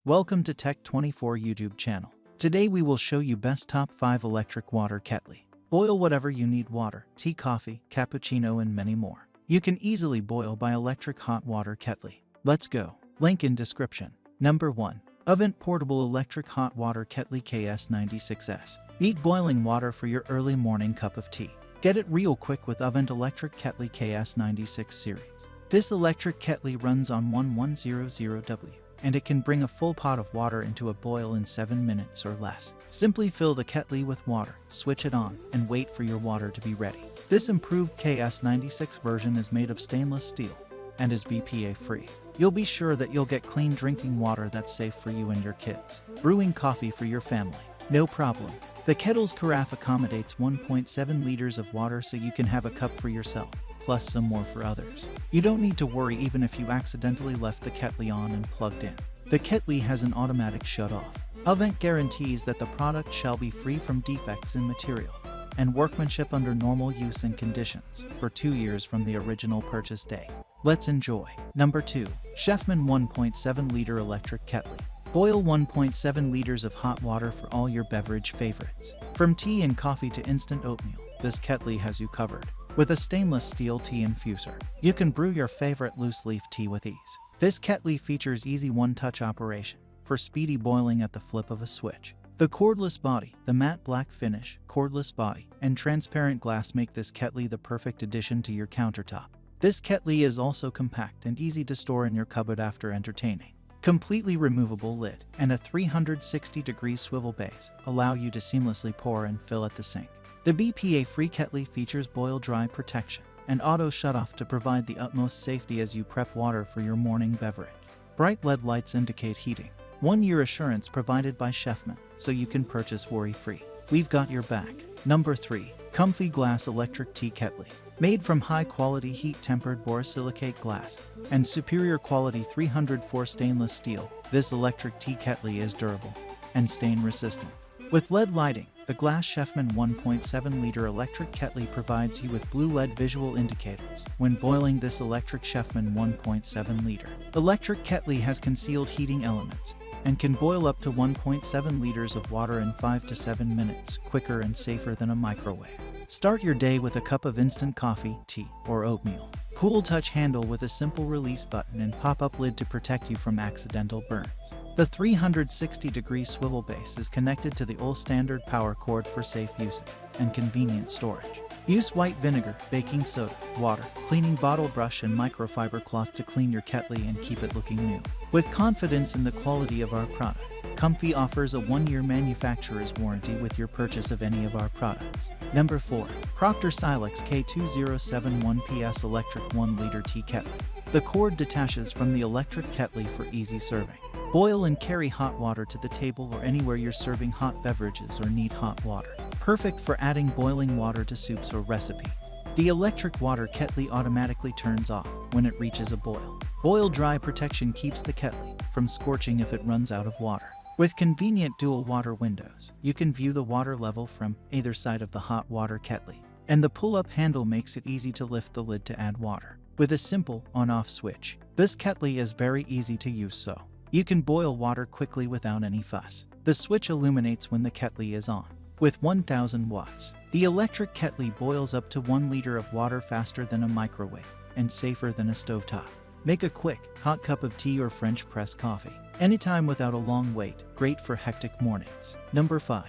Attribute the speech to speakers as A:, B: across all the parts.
A: Welcome to Tech24 YouTube channel. Today we will show you best top 5 electric water kettle. Boil whatever you need: water, tea, coffee, cappuccino, and many more. You can easily boil by electric hot water kettle. Let's go. Link in description. Number 1. Ovente Portable Electric Hot Water Kettle KS96S. Beat boiling water for your early morning cup of tea. Get it real quick with Ovente Electric Kettle KS96 series. This electric kettle runs on 1100W. And it can bring a full pot of water into a boil in 7 minutes or less. Simply fill the kettle with water, switch it on, and wait for your water to be ready. This improved KS96 version is made of stainless steel and is BPA-free. You'll be sure that you'll get clean drinking water that's safe for you and your kids. Brewing coffee for your family? No problem. The kettle's carafe accommodates 1.7 liters of water, so you can have a cup for yourself, plus some more for others. You don't need to worry even if you accidentally left the kettle on and plugged in. The kettle has an automatic shut-off. Ovente guarantees that the product shall be free from defects in material and workmanship under normal use and conditions for 2 years from the original purchase day. Let's enjoy. Number 2. Chefman 1.7-liter Electric Kettle. Boil 1.7 liters of hot water for all your beverage favorites. From tea and coffee to instant oatmeal, this kettle has you covered. With a stainless steel tea infuser, you can brew your favorite loose leaf tea with ease. This kettle features easy one-touch operation for speedy boiling at the flip of a switch. The cordless body, the matte black finish, cordless body, and transparent glass make this kettle the perfect addition to your countertop. This kettle is also compact and easy to store in your cupboard after entertaining. Completely removable lid and a 360-degree swivel base allow you to seamlessly pour and fill at the sink. The BPA-free kettle features boil-dry protection and auto shut-off to provide the utmost safety as you prep water for your morning beverage. Bright LED lights indicate heating. 1-year assurance provided by Chefman, so you can purchase worry-free. We've got your back. Number 3. COMFEE Glass Electric Tea Kettle. Made from high-quality heat-tempered borosilicate glass and superior quality 304 stainless steel, this electric tea kettle is durable and stain-resistant. With LED lighting, the glass Chefman 1.7-liter electric kettle provides you with blue LED visual indicators when boiling. This electric Chefman 1.7-liter electric kettle has concealed heating elements and can boil up to 1.7 liters of water in 5 to 7 minutes, quicker and safer than a microwave. Start your day with a cup of instant coffee, tea, or oatmeal. Cool touch handle with a simple release button and pop-up lid to protect you from accidental burns. The 360-degree swivel base is connected to the old standard power cord for safe usage and convenient storage. Use white vinegar, baking soda, water, cleaning bottle brush, and microfiber cloth to clean your kettle and keep it looking new. With confidence in the quality of our product, COMFEE offers a 1-year manufacturer's warranty with your purchase of any of our products. Number 4. Proctor Silex K2071PS Electric 1-liter Tea Kettle. The cord detaches from the electric kettle for easy serving. Boil and carry hot water to the table or anywhere you're serving hot beverages or need hot water. Perfect for adding boiling water to soups or recipes. The electric water kettle automatically turns off when it reaches a boil. Boil-dry protection keeps the kettle from scorching if it runs out of water. With convenient dual water windows, you can view the water level from either side of the hot water kettle, and the pull-up handle makes it easy to lift the lid to add water. With a simple on-off switch, this kettle is very easy to use, so you can boil water quickly without any fuss. The switch illuminates when the kettle is on. With 1000 watts, the electric kettle boils up to 1 liter of water faster than a microwave and safer than a stovetop. Make a quick, hot cup of tea or French press coffee anytime without a long wait. Great for hectic mornings. Number 5.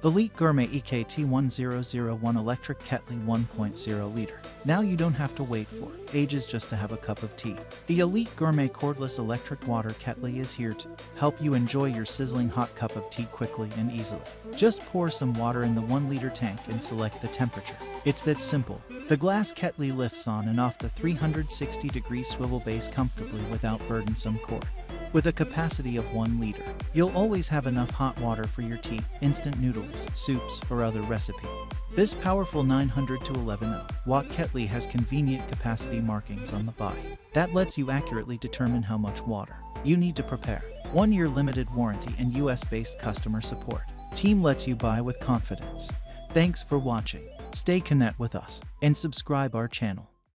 A: Elite Gourmet EKT1001 Electric Kettle 1.0 liter. Now you don't have to wait for ages just to have a cup of tea. The Elite Gourmet Cordless Electric Water Kettle is here to help you enjoy your sizzling hot cup of tea quickly and easily. Just pour some water in the 1-liter tank and select the temperature. It's that simple. The glass kettle lifts on and off the 360-degree swivel base comfortably without burdensome cord. With a capacity of 1 liter, you'll always have enough hot water for your tea, instant noodles, soups, or other recipes. This powerful 900 to 1100-watt kettle has convenient capacity markings on the body that lets you accurately determine how much water you need to prepare. 1-year limited warranty and US-based customer support. Team lets you buy with confidence. Thanks for watching. Stay connected with us and subscribe our channel.